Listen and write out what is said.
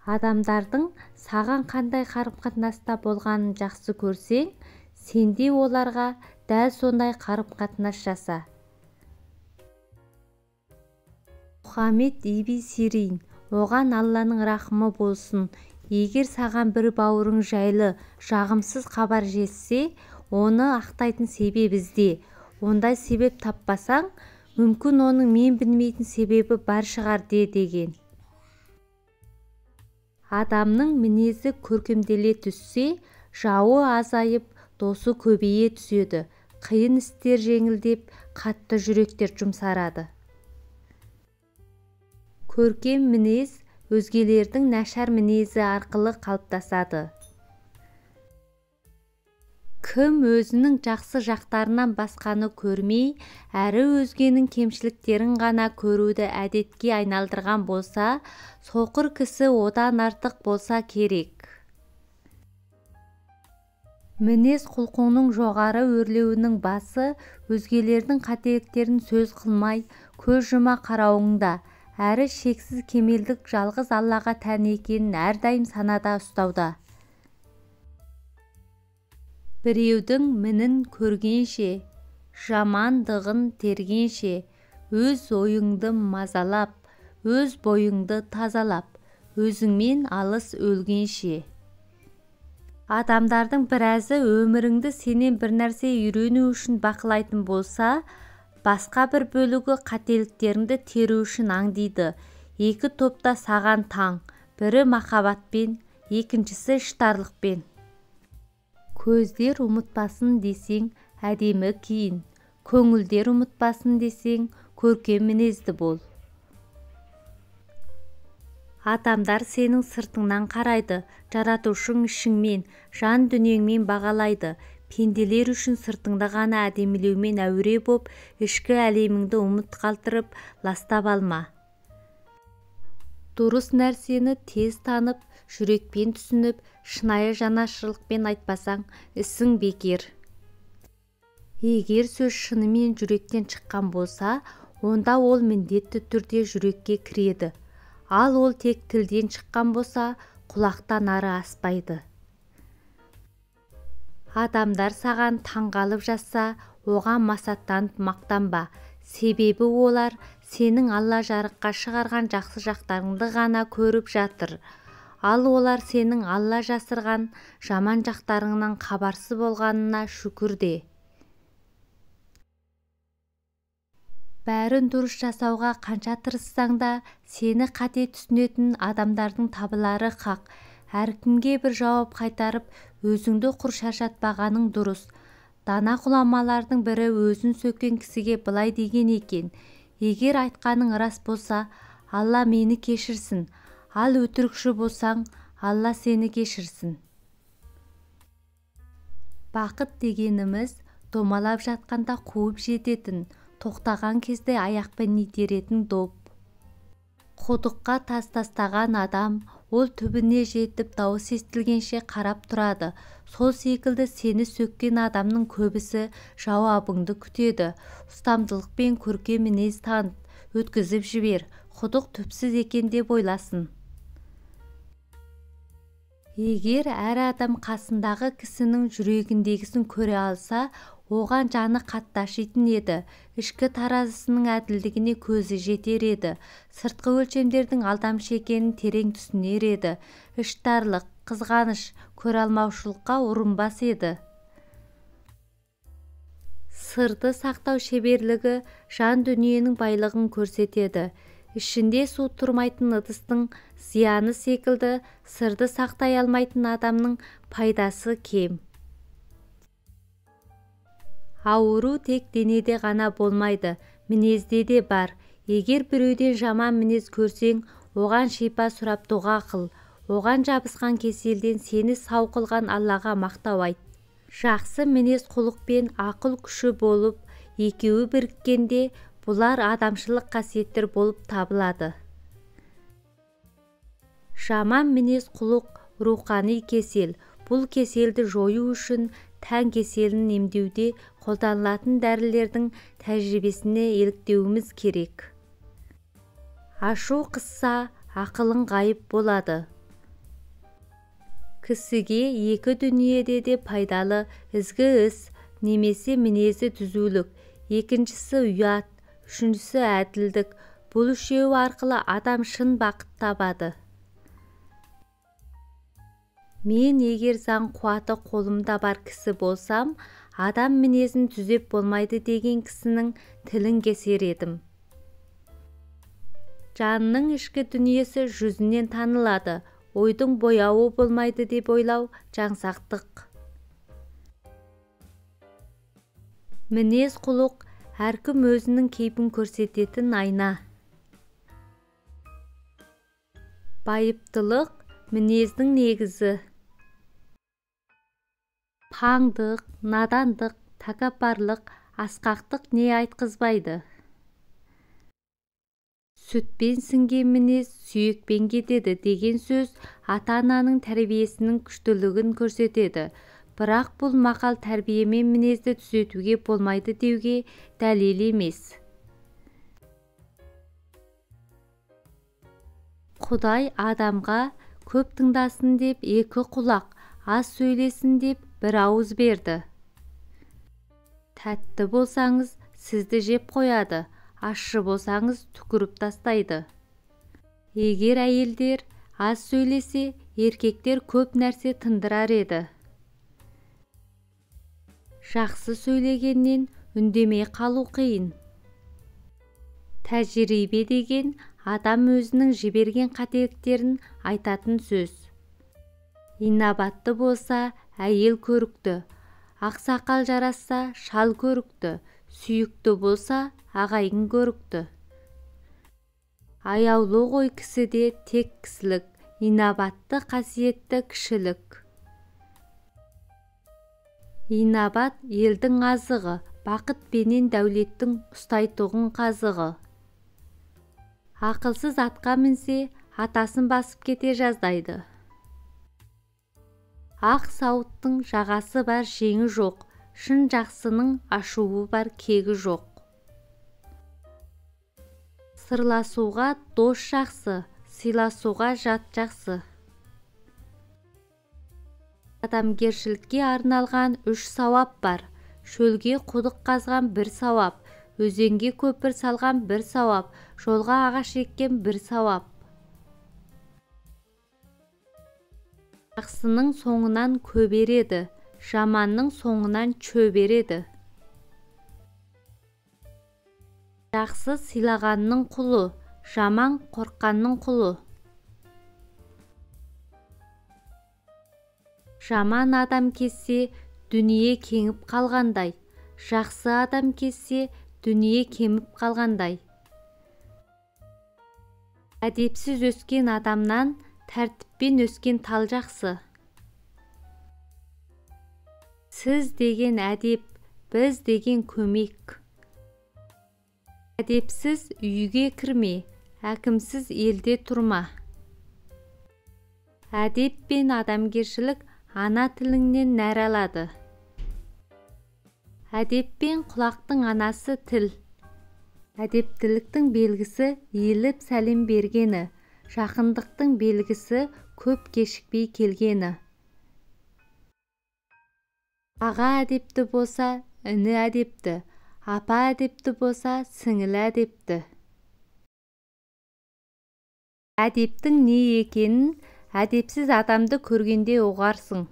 Адамдардың саған қандай қарым-қатынаста болғанын жақсы көрсең, сен де оларға дәл сондай қарым-қатынас жаса. Мұхаммед ибн Сирин, оған Алланың рахымы болсын, егер саған бір бауырың жайлы жағымсыз хабар жетсе, оны ақтайтын себеп ізде. Ондай себеп таппасаң, мүмкін оның мен білмейтін себебі бар шығар деген. Адамның мінезі көркемделе түссе, жауы азайып, досы көбейе түседі. Қиын істер жеңілдеп, қатты жүректер жұмсарады. Көркем мінез өзгелердің нашар мінезі арқылы қалыптасады. Кім өзінің жақсы жақтарынан басқаны көрмей, әрі өзгенің кемшіліктерін ғана көруді әдетке айналдырған болса, соқыр кісі одан артық болса керек. Мінез құлқыңның жоғары өрлеуінің басы өзгелердің қателіктерін сөз қылмай, көз жұма қарауыңда, әрі шексіз кемелдік жалғыз Аллаға тән екенін әрдайым санада ұстауда. Біреудің мінін көргенше, жамандығын тергенше, өз ойыңды мазалап, өз бойыңды тазалап, өзіңмен алыс өлгенше. Адамдардың біразы өміріңді сенен бір нәрсе үйрену үшін бақылайтын болса, басқа бір бөлігі қателіктеріңді теру үшін аңдиды. Екі топта саған таң, бірі махаббатпен, екіншісі іштарлықпен. Көздер ұмытпасын десең, әдемі киін, көңілдер ұмытпасын десең, көркем мінезді бол. Адамдар сенің сыртыңнан қарайды, жаратушың ішіңмен, жан дүниеңмен бағалайды. Пенделер үшін сыртыңды ғана әдемілеумен әуре боп, ішкі әлеміңді ұмыт қалтырып, ластап алма. Дұрыс нәрсені тез танып, жүрекпен түсініп, шынайы жанашырлықпен айтпасаң, ісің бекер. Егер сөз шынымен жүректен шыққан болса, онда ол міндетті түрде жүрекке кіреді. Ал ол тек тілден шыққан болса, құлақтан ары аспайды. Адамдар саған таңғалып жатса, оған масаттанып мақтанба. Себебі олар сенің Алла жарыққа шығарған жақсы жақтарыңды ғана көріп жатыр. Ал олар сенің Алла жасырған жаман жақтарыңнан хабарсыз болғанына шүкір де. Бәрін дұрыс жасауға қанша тырыссаң да, сені қате түсінетін адамдардың табылары хақ. Әркімге бір жауап қайтарып, өзіңді құр шаршатпағаның дұрыс. Дана ғұламалардың бірі өзін сөккен кісіге былай деген екен: егер айтқаның рас болса, Алла мені кешірсін, ал өтірікші болсаң, Алла сені кешірсін. Бақыт дегеніміз домалап жатқанда қуып жететін, тоқтаған кезде аяқпен итеретін доп. Құдыққа тас тастаған адам, ол түбіне жетіп дауыс естілгенше қарап тұрады. Сол секілді сені сөккен адамның көбісі жауабыңды күтеді. Ұстамдылықпен көркем мінез танып, өткізіп жібер, құдық түпсіз екен деп ойласын. Егер әр адам қасындағы кісінің жүрегіндегісін көре алса, оған жаны қатты ашитын еді. Ішкі таразысының әділдігіне көзі жетер еді. Сыртқы өлшемдердің алдамшы екенін терең түсінер еді. Іштарлық, қызғаныш, көре алмаушылыққа ұрынбас еді. Сырды сақтау шеберлігі жан дүниенің байлығын көрсетеді. Ішінде су тұрмайтын ыдыстың зияны секілді, сырды сақтай алмайтын адамның пайдасы кем. Ауру тек денеде ғана болмайды, мінезде де бар. Егер біреуден жаман мінез көрсең, оған шипа сұрап дұға қыл. Оған жабысқан кеселден сені сау қылған Аллаға мақтау айт. Жақсы мінез құлықпен ақыл күші болып, екеуі біріккенде, бұлар адамшылық қасиеттер болып табылады. Жаман мінез құлық рухани кесел. Бұл кеселді жою үшін тән кеселін емдеуде қолданылатын дәрілердің тәжірибесіне еліктеуіміз керек. Ашу қысса, ақылың ғайып болады. кісіге екі дүниеде де пайдалы ізгі іс немесе мінезі түзулік, екіншісі ұят, үшіншісі әділдік. Бұл үшеуі арқылы адам шын бақыт табады. Мен егер заң қуаты қолымда бар кісі болсам, адам мінезін түзеп болмайды деген кісінің тілін кесер едім. Жанның ішкі дүниесі жүзінен танылады, ойдың бояуы болмайды деп ойлау жаңсақтық. Мінез құлық әркім өзінің кейпін көрсететін айна. Байыптылық мінездің негізі. Паңдық, надандық, тәкаппарлық, асқақтық не айтқызбайды. Сүтпен сіңген мінез сүйекпен кетеді деген сөз ата-ананың тәрбиесінің күштілігін көрсетеді. Бірақ бұл мақал тәрбиемен мінезді түзетуге болмайды деуге дәлел емес. Құдай адамға көп тыңдасын деп екі құлақ, аз сөйлесін деп бір ауыз берді. Тәтті болсаңыз сізді жеп қояды, ащы болсаңыз түкіріп тастайды. Егер әйелдер аз сөйлесе, еркектер көп нәрсе тындырар еді. Жақсы сөйлегеннен үндемей қалу қиын. Тәжірибе деген адам өзінің жіберген қателіктерін айтатын сөз. Инабатты болса, әйел көрікті, ақсақал жарасса, шал көрікті, сүйікті болса, ағайын көрікті. Аяулы ғой кісіде тек кісілік, инабатты қасиетті кішілік. Инабат елдің азығы, бақыт пенен дәулеттің ұстайтұғын қазығы. Ақылсыз атқа мінсе, атасын басып кете жаздайды. Ақ сауыттың жағасы бар, жеңі жоқ, шын жақсының ашуы бар, кегі жоқ. Сырласуға дос жақсы, сыйласуға жат жақсы. Адамгершілікке арналған 3 сауап бар. Шөлге құдық қазған 1 сауап, өзенге көпір салған 1 сауап, жолға ағаш еккен 1 сауап. Жақсының соңынан көбереді, жаманның соңынан чөбереді. Жақсы сыйлағанның құлы, жаман қорққанның құлы. Жаман адам кетсе, дүние кеңіп қалғандай. Жақсы адам кетсе, дүние кеміп қалғандай. Әдепсіз өскен адамнан тәртіппен өскен тал жақсы. Сіз деген әдеп, біз деген көмек. Әдепсіз үйге кірме, әкімсіз елде тұрма. Әдеп пен адамгершілік ана тіліңнен нәр алады. Әдеп пен құлақтың анасы тіл. Әдептіліктің белгісі иіліп сәлем бергені, жақындықтың белгісі көп кешікпей келгені. Аға әдепті болса, іні әдепті, апа әдепті болса, сіңілі әдепті. Әдептің не екенін әдепсіз адамды көргенде ұғарсың.